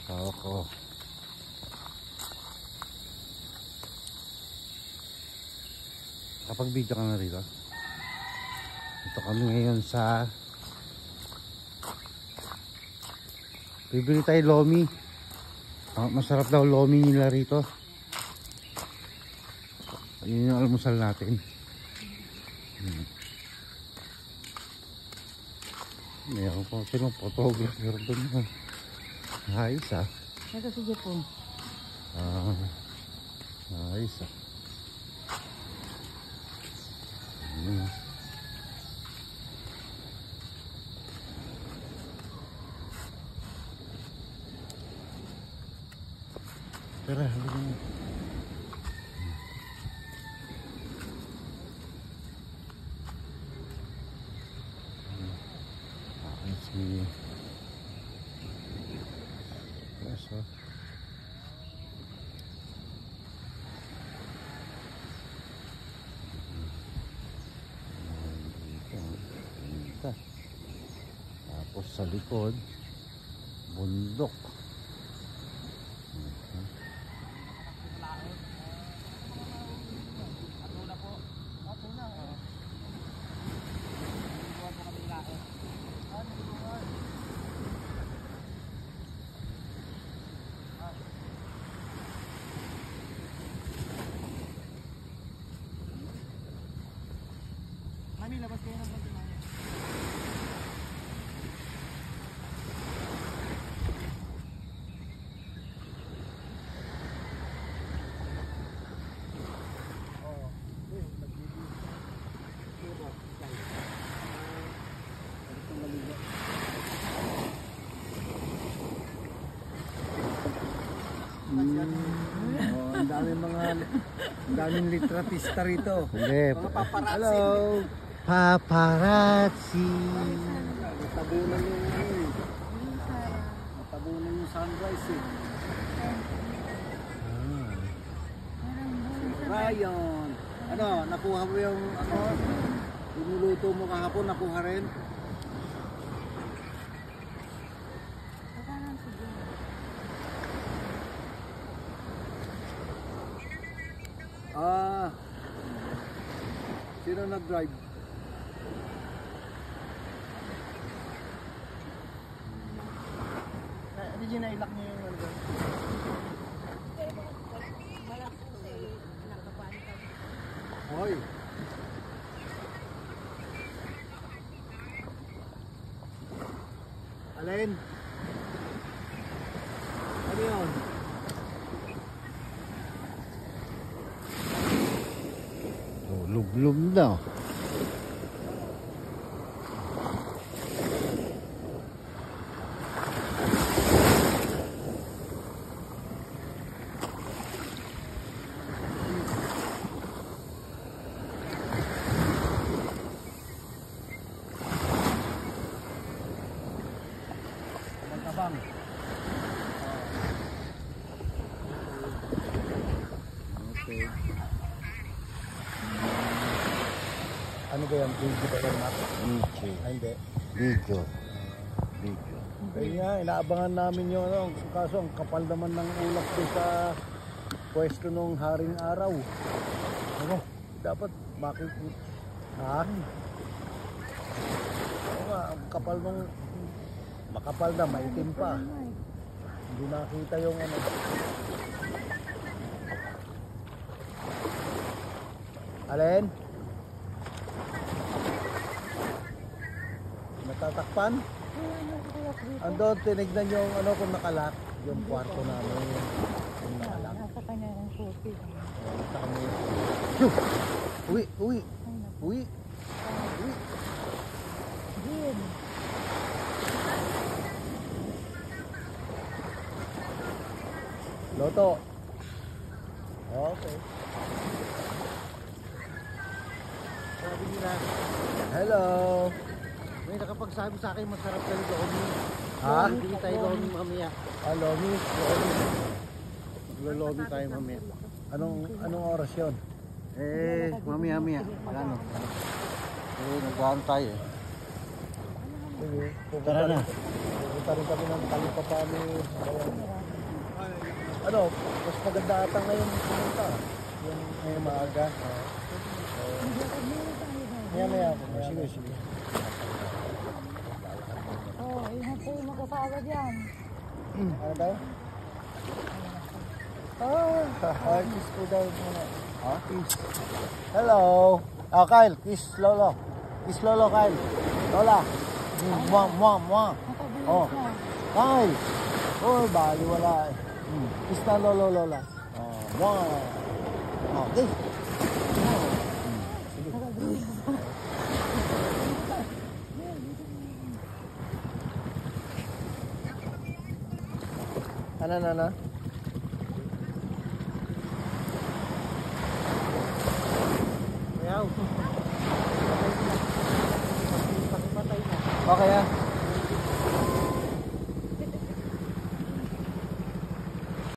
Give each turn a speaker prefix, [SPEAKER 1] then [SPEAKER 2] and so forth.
[SPEAKER 1] Ako. Kapag video ka na rito. Ito kami ngayon sa bibili tayo lomi. Masarap daw lomi nila rito. Yun yung almusal natin. Meron po silang photographer doon. Ayos ah.
[SPEAKER 2] Ito si Japon.
[SPEAKER 1] Ayos ah. Tara, halika na. Si Preso. Tapos sa likod bundok.
[SPEAKER 2] Mami, labas kayo ng konti, Mami.
[SPEAKER 3] Ang daming litratista rito.
[SPEAKER 1] Hindi.
[SPEAKER 3] Mga paparazzi. Hello.
[SPEAKER 1] Paparazzi.
[SPEAKER 3] Natabunan yung natabunan yung sunrise eh. Ryan. Ano, nakuha mo yung ano? Inuluto mo kahapon, nakuha rin? Sino nag-drive?
[SPEAKER 2] Hindi na-ilak niyo yung ano.
[SPEAKER 3] Hoy! Alin? Ano yun?
[SPEAKER 1] Lublog daw.
[SPEAKER 3] Magkabang. Okay. Ano ba yan? Video ba yan?
[SPEAKER 1] Video.
[SPEAKER 3] Ay, hindi.
[SPEAKER 1] Video. Video.
[SPEAKER 3] Kaya nga, inaabangan namin yung ano. Kaso ang kapal naman ng ulap doon sa pwesto nung haring araw. Ano? Dapat bakit? Ha? Oo nga, ang kapal nung makapal na, maitim pa. Hindi nakita yung ano. Alin? Natatakpan? Andun, tinignan yung ano kung nakalak. Yung kwarto namin. Yung nakalak.
[SPEAKER 2] Nasa kanya ng kopi.
[SPEAKER 3] Nasa kami. Shoo! Uwi! Uwi! Uwi! Uwi!
[SPEAKER 2] Jim.
[SPEAKER 3] Loto! Okay.
[SPEAKER 1] Sabi nila,
[SPEAKER 3] Hello!
[SPEAKER 1] may nakapagsabi sa akin masarap ka yung lomi.
[SPEAKER 3] Ha?
[SPEAKER 1] Bibili tayo lomi mamaya.
[SPEAKER 3] Hello, miss.
[SPEAKER 1] Maglolomi tayo mamaya.
[SPEAKER 3] Anong oras yun?
[SPEAKER 1] Mamaya. Ano? Nagdaan tayo eh.
[SPEAKER 3] Sige,
[SPEAKER 1] Tara na.
[SPEAKER 3] pupunta Punta rin kami ng Talipapa ni... Ano, mas maganda ata ngayon pumunta. Yung ngayon maaga. Maya. Sige.
[SPEAKER 4] Oo, ingat kayo magkasama dyan.
[SPEAKER 3] Ano daw? Kiss ko daw muna. Kiss. Hello. Kyle, kiss Lolo. Kiss Lolo, Kyle. Lola. Mwah. Oh. Kyle. Oh, bali wala eh. Kiss na Lolo, Lola. Mwah. Okay. Ano? Ayaw. Okay ah.